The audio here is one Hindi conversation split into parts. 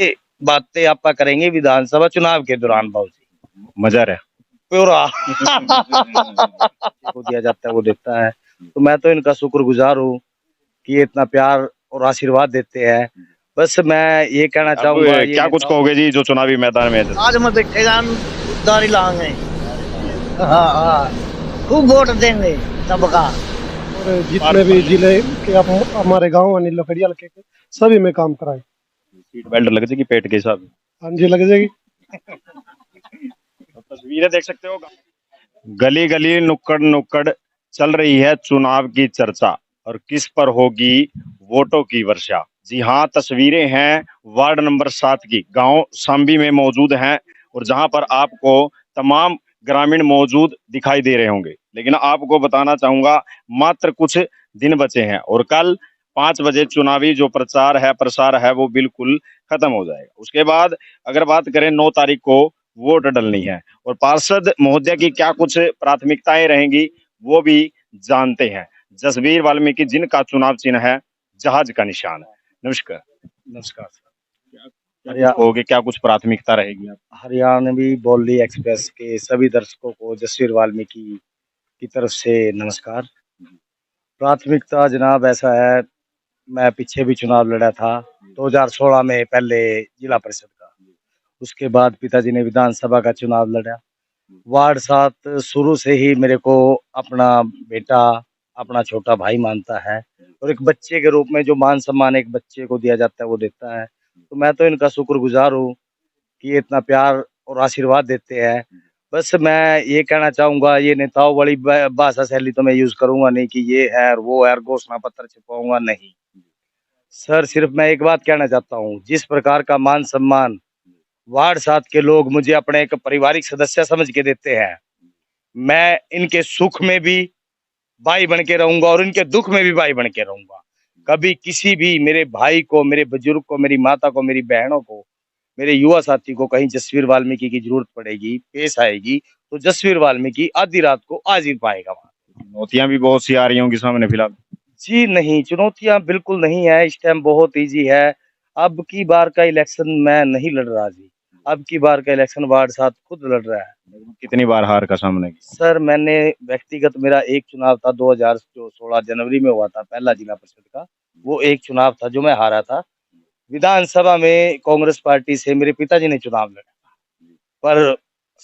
ये बातें आपा करेंगे विधानसभा चुनाव के दौरान भाव जी। मजा रहा पूरा को दिया जाता है वो देता है, तो मैं तो इनका शुक्रगुजार हूँ कि ये इतना प्यार और आशीर्वाद देते हैं। बस मैं ये कहना अब चाहूंगा ये क्या कुछ कहोगे जी जो चुनावी मैदान में है आज मैं बैठेगा दारी लाएंगे। हाँ हाँ, खूब वोट देंगे सबका। और जितने भी जिले के हमारे गांव अनिल लकड़िया के सभी में काम कराए। सीट बेल्ट लग जाएगी पेट के हिसाब हाँ जी, लग जाएगी। तस्वीरें देख सकते हो, गली गली नुक्कड़ नुक्कड़ चल रही है चुनाव की चर्चा और किस पर होगी वोटों की वर्षा। जी हाँ, तस्वीरें हैं वार्ड नंबर 7 की, गांव सांबी में मौजूद हैं और जहां पर आपको तमाम ग्रामीण मौजूद दिखाई दे रहे होंगे। लेकिन आपको बताना चाहूंगा मात्र कुछ दिन बचे हैं और कल 5 बजे चुनावी जो प्रचार है प्रसार है वो बिल्कुल खत्म हो जाएगा। उसके बाद अगर बात करें 9 तारीख को वोट डलनी है और पार्षद महोदय की क्या कुछ प्राथमिकताएं रहेंगी वो भी जानते हैं। जसवीर वाल्मीकि जिनका चुनाव चिन्ह है जहाज का निशान। नमस्कार। नमस्कार सर। क्या कहोगे, क्या कुछ प्राथमिकता रहेगी? हरियाणवी बोली एक्सप्रेस के सभी दर्शकों को जसवीर वाल्मीकि की तरफ से नमस्कार। प्राथमिकता जनाब ऐसा है, मैं पीछे भी चुनाव लड़ा था 2016 में, पहले जिला परिषद का, उसके बाद पिताजी ने विधानसभा का चुनाव लड़ा। वार्ड 7 शुरू से ही मेरे को अपना बेटा, अपना छोटा भाई मानता है और एक बच्चे के रूप में जो मान सम्मान एक बच्चे को दिया जाता है वो देता है। तो मैं तो इनका शुक्रगुजार हूँ कि ये इतना प्यार और आशीर्वाद देते हैं। बस मैं ये कहना चाहूँगा, ये नेताओं वाली भाषा शैली तो मैं यूज़ करूँगा नहीं कि ये है और वो है और घोषणा पत्र छपाऊँगा नहीं। सर सिर्फ मैं एक बात कहना चाहता हूँ, जिस प्रकार का मान सम्मान वार्ड 7 के लोग मुझे अपने एक पारिवारिक सदस्य समझ के देते हैं, मैं इनके सुख में भी भाई बन के रहूँगा और इनके दुख में भी भाई बन के रहूँगा। कभी किसी भी मेरे भाई को, मेरे बुजुर्ग को, मेरी माता को, मेरी बहनों को, मेरे युवा साथी को कहीं जसवीर वाल्मीकि की जरूरत पड़ेगी, पेश आएगी, तो जसवीर वाल्मीकि आधी रात को हाजिर पाएगा वहाँ। चुनौतियां भी बहुत सी आ रही होंगी सामने फिलहाल। जी नहीं, चुनौतियाँ बिल्कुल नहीं है, इस टाइम बहुत ईज़ी है। अब की बार का इलेक्शन मैं नहीं लड़ रहा जी, अब की बार का इलेक्शन वार्ड 7 खुद लड़ रहा है। कितनी बार हार का सामना किया? सर मैंने व्यक्तिगत, मेरा एक चुनाव था 2016 जनवरी में हुआ था, पहला जिला परिषद का, वो एक चुनाव था जो मैं हारा था। विधानसभा में कांग्रेस पार्टी से मेरे पिताजी ने चुनाव लड़ा, पर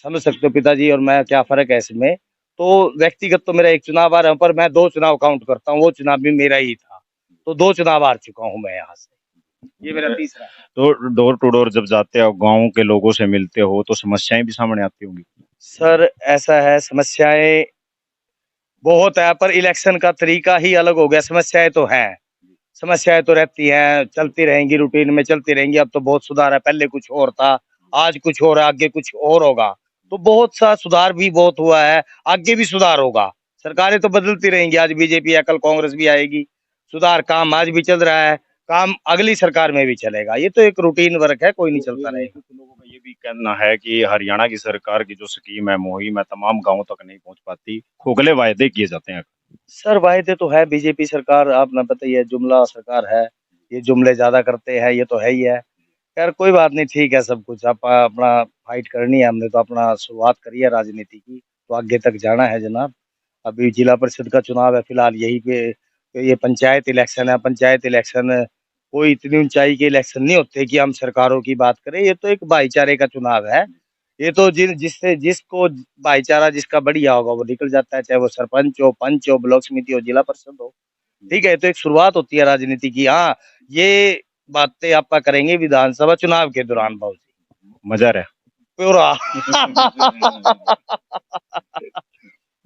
समझ सकते हो पिताजी और मैं क्या फ़र्क है इसमें। तो व्यक्तिगत तो मेरा एक चुनाव आ रहा है, पर मैं 2 चुनाव काउंट करता हूँ, वो चुनाव भी मेरा ही था। तो 2 चुनाव हार चुका हूँ मैं यहाँ से। ये मेरा तीसरा है। तो डोर टू डोर जब जाते हो, गाँव के लोगों से मिलते हो तो समस्याएं भी सामने आती होंगी। सर ऐसा है, समस्याएँ बहुत है पर इलेक्शन का तरीका ही अलग हो गया। समस्याएँ तो हैं, समस्याएँ तो रहती हैं, चलती रहेंगी, रूटीन में चलती रहेंगी। अब तो बहुत सुधार है, पहले कुछ और था, आज कुछ और है, आगे कुछ और होगा। तो बहुत सा सुधार भी बहुत हुआ है, आगे भी सुधार होगा। सरकारें तो बदलती रहेंगी, आज बीजेपी है, कल कांग्रेस भी आएगी। सुधार काम आज भी चल रहा है, काम अगली सरकार में भी चलेगा। ये तो एक रूटीन वर्क है, कोई नहीं चलता रहेगा। कुछ लोगों का ये भी कहना है कि हरियाणा की सरकार की जो स्कीम है मुहिम है तमाम गाँव तक नहीं पहुंच पाती, खोखले वायदे किए जाते हैं। सर वायदे तो है, बीजेपी सरकार आपने पता ही है, जुमला सरकार है, ये जुमले ज्यादा करते हैं, ये तो है ही है। खैर कोई बात नहीं, ठीक है, सब कुछ अपना फाइट करनी है, हमने तो अपना शुरुआत करी है राजनीति की, तो आगे तक जाना है जनाब। अभी जिला परिषद का चुनाव है फिलहाल यहीं पे, तो ये पंचायत इलेक्शन है। पंचायत इलेक्शन कोई इतनी ऊंचाई के इलेक्शन नहीं होते कि हम सरकारों की बात करें, ये तो एक भाईचारे का चुनाव है। ये तो जिसको भाईचारा जिसका बढ़िया होगा वो निकल जाता है, चाहे वो सरपंच हो, पंच हो, ब्लॉक समिति हो, जिला परिषद हो। ठीक है, तो एक शुरुआत होती है राजनीति की। हाँ, ये बातें आपा करेंगे विधानसभा चुनाव के दौरान भाव जी। मजा रहा पूरा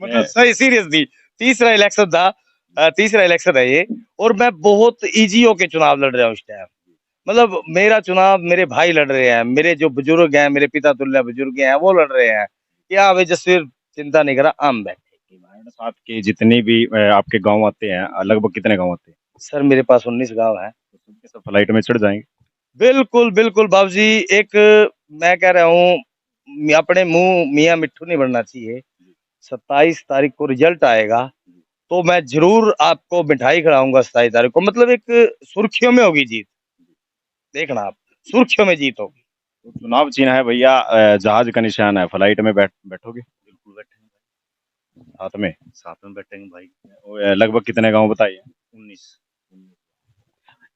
मतलब सही सीरियसली तीसरा इलेक्शन था, तीसरा इलेक्शन है ये, और मैं बहुत इजी होके चुनाव लड़ रहा हूँ इस टाइम। मतलब मेरा चुनाव मेरे भाई लड़ रहे हैं, मेरे जो बुजुर्ग हैं, मेरे पिता तुल्य बुजुर्ग हैं, वो लड़ रहे हैं कि हाँ भाई जसवीर चिंता नहीं करा, हम बैठे। साथ के जितने भी आपके गांव आते हैं, लगभग कितने गांव आते हैं? सर मेरे पास 19 गांव हैं। सबके सब फ्लाइट में चढ़ जाएंगे? बिल्कुल बिल्कुल बाबूजी, एक मैं कह रहा हूँ, अपने मुंह मियाँ मिट्ठू नहीं बनना चाहिए। 27 तारीख को रिजल्ट आएगा तो मैं जरूर आपको मिठाई खिलाऊंगा 27 तारीख को, मतलब एक सुर्खियों में होगी जीत, देखना आप। सुर्खियों में जीत होगी। तो चुनाव चिन्ह है भैया, जहाज का निशान है, फ्लाइट में बैठोगे? बिल्कुल बैठेंगे, साथ में? साथ में बैठेंगे भाई। लगभग कितने गांव बताइए? 19।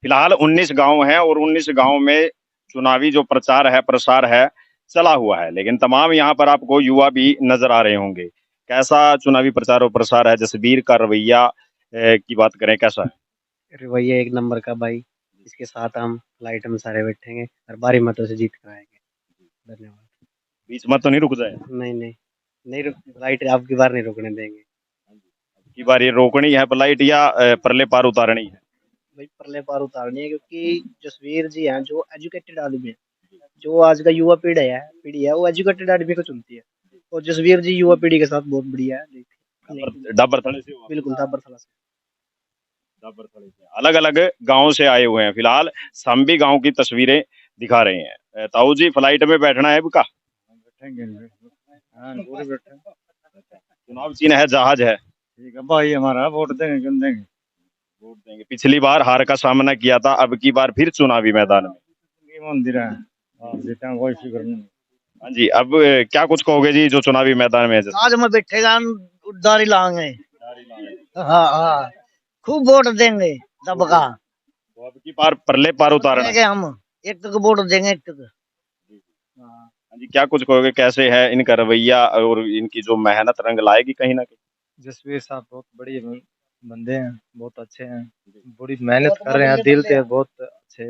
फिलहाल 19 गांव हैं और 19 गांव में चुनावी जो प्रचार है प्रसार है चला हुआ है, लेकिन तमाम यहाँ पर आपको युवा भी नजर आ रहे होंगे। कैसा चुनावी प्रचार और प्रसार है? जसबीर का रवैया की बात करें, कैसा है? रवैया एक नंबर का भाई। इसके साथ हम फ्लाइट में सारे बैठेंगे और भारी मतों से जीत कर आएंगे। धन्यवाद। बीच मत तो नहीं रुक जाए? नहीं नहीं, नहीं रुक, फ्लाइट अब की बार नहीं रुकने देंगे। की बार ये रोकनी है फ्लाइट या परले पार उतारनी है? भाई परले पार उतारनी है, क्योंकि जसवीर जी हैं जो एजुकेटेड आदमी है, जो आज का युवा पीढ़ी है वो एजुकेटेड आदमी को चुनती है, और जसवीर जी युवा पीढ़ी के साथ बहुत बढ़िया है। डब्बर थड़े से हो आप? बिल्कुल डब्बर थला से। डब्बर थड़े से अलग अलग गांव से आए हुए हैं। फिलहाल सांबी गांव की तस्वीरें दिखा रहे हैं। ताऊ जी, फ्लाइट में बैठना है का? बैठेंगे, हाँ पूरे बैठेंगे। चुनाव चिन्ह है, जहाज है। ठीक है भाई, हमारा वोट देंगे, क्यों देंगे। वोट देंगे। पिछली बार हार का सामना किया था, अब की बार फिर चुनावी मैदान में। मंदिर है, जीता कोई फिक्र नहीं। हाँ जी, अब क्या कुछ कहोगे जी जो चुनावी मैदान में है? आज में बैठेगा दारी लाएंगे। हाँ हाँ, खूब वोट देंगे सबका। तो अब की बार परले पार उतारना है। हम एक तक वोट देंगे, एक तक। हाँ जी, क्या कुछ कहोगे, कैसे है इनका रवैया और इनकी जो मेहनत रंग लाएगी कहीं ना कहीं? जसवीर साहब बहुत बढ़िया बंदे हैं, बहुत अच्छे हैं, बड़ी मेहनत कर रहे हैं, दिल से बहुत अच्छे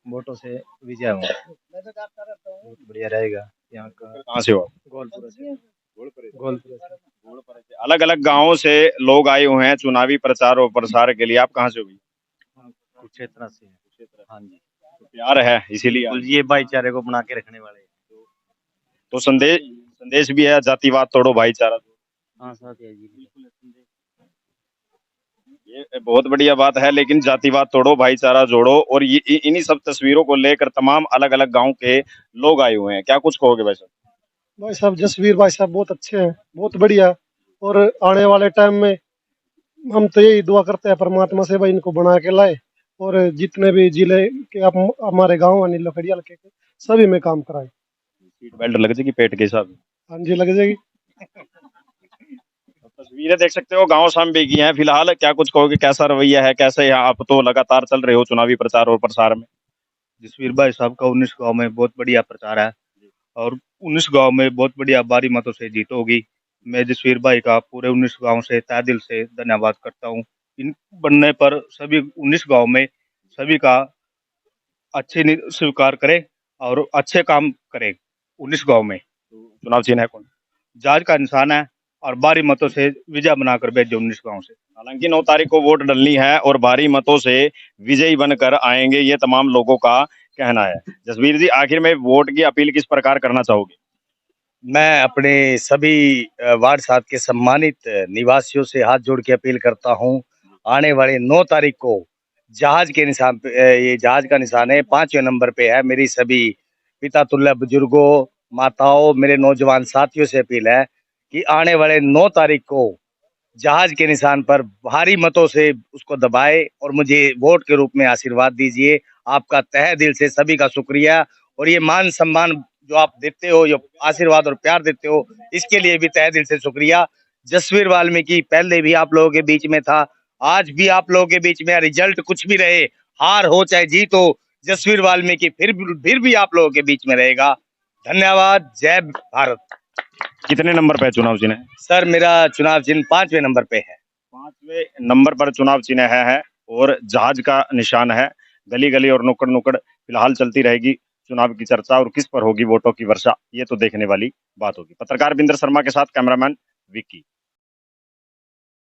वोटों से विजय होगा, बहुत बढ़िया रहेगा। यहाँ का कहाँ से हो आप? गोलपुरा से। अलग अलग गांवों से लोग आए हुए हैं चुनावी प्रचार और प्रसार के लिए। आप कहाँ से हो? कुरुक्षेत्र से। हाँ जी, तो प्यार है इसीलिए आए। ये भाईचारे को बना के रखने वाले। तो संदेश संदेश भी है, जातिवाद तोड़ो भाईचारा दो। हाँ साथ है जी। ये बहुत बढ़िया बात है, लेकिन जातिवाद तोड़ो भाईचारा जोड़ो, और ये इन्हीं सब तस्वीरों को लेकर तमाम अलग अलग गांव के लोग आए हुए हैं। क्या कुछ कहोगे भाई साहब? भाई साहब जसवीर भाई साहब बहुत अच्छे हैं, बहुत बढ़िया। और आने वाले टाइम में हम तो यही दुआ करते हैं परमात्मा से भाई इनको बना के लाए, और जितने भी जिले के हमारे गाँव है लकड़िया के सभी में काम कराए। सीट बेल्ट लग जाएगी पेट के हिसाब से? हाँ जी, लग जाएगी। तस्वीरें देख सकते हो, गांव सांबे की हैं। फिलहाल क्या कुछ कहोगे, कैसा रवैया है, कैसे यहाँ आप तो लगातार चल रहे हो चुनावी प्रचार और प्रसार में? जसवीर भाई साहब का 19 गांव में बहुत बढ़िया प्रचार है, और 19 गांव में बहुत बढ़िया भारी मतों से जीत होगी। मैं जसवीर भाई का पूरे 19 गांव से तहे दिल से धन्यवाद करता हूँ। इन बनने पर सभी 19 गांव में सभी का अच्छे स्वीकार करे और अच्छे काम करे। 19 गांव में चुनाव चिन्ह है कौन? जहाज का निशान है, और भारी मतों से विजय बनाकर भेजे 19 गांव से। हालांकि 9 तारीख को वोट डलनी है और भारी मतों से विजयी बनकर आएंगे, ये तमाम लोगों का कहना है। जसवीर जी, आखिर में वोट की अपील किस प्रकार करना चाहोगे? मैं अपने सभी वार्ड साहब के सम्मानित निवासियों से हाथ जोड़ के अपील करता हूं, आने वाले 9 तारीख को जहाज के निशान पे, ये जहाज का निशान है, 5वें नंबर पे है। मेरी सभी पिता तुल्य बुजुर्गों, माताओं, मेरे नौजवान साथियों से अपील है कि आने वाले 9 तारीख को जहाज के निशान पर भारी मतों से उसको दबाए और मुझे वोट के रूप में आशीर्वाद दीजिए। आपका तहे दिल से सभी का शुक्रिया, और ये मान सम्मान जो आप देते हो, जो आशीर्वाद और प्यार देते हो, इसके लिए भी तहे दिल से शुक्रिया। जसवीर वाल्मीकि पहले भी आप लोगों के बीच में था, आज भी आप लोगों के बीच में, रिजल्ट कुछ भी रहे, हार हो चाहे जीत हो, जसवीर वाल्मीकि फिर भी आप लोगों के बीच में रहेगा। धन्यवाद। जय भारत। कितने नंबर पे चुनाव चिन्ह है? सर मेरा चुनाव चिन्ह 5वें नंबर पे है। 5वें नंबर पर चुनाव चिन्ह है और जहाज का निशान है। गली गली और नुक्कड़ नुक्कड़ फिलहाल चलती रहेगी चुनाव की चर्चा, और किस पर होगी वोटों की वर्षा, ये तो देखने वाली बात होगी। पत्रकार बिंदर शर्मा के साथ कैमरामैन विक्की।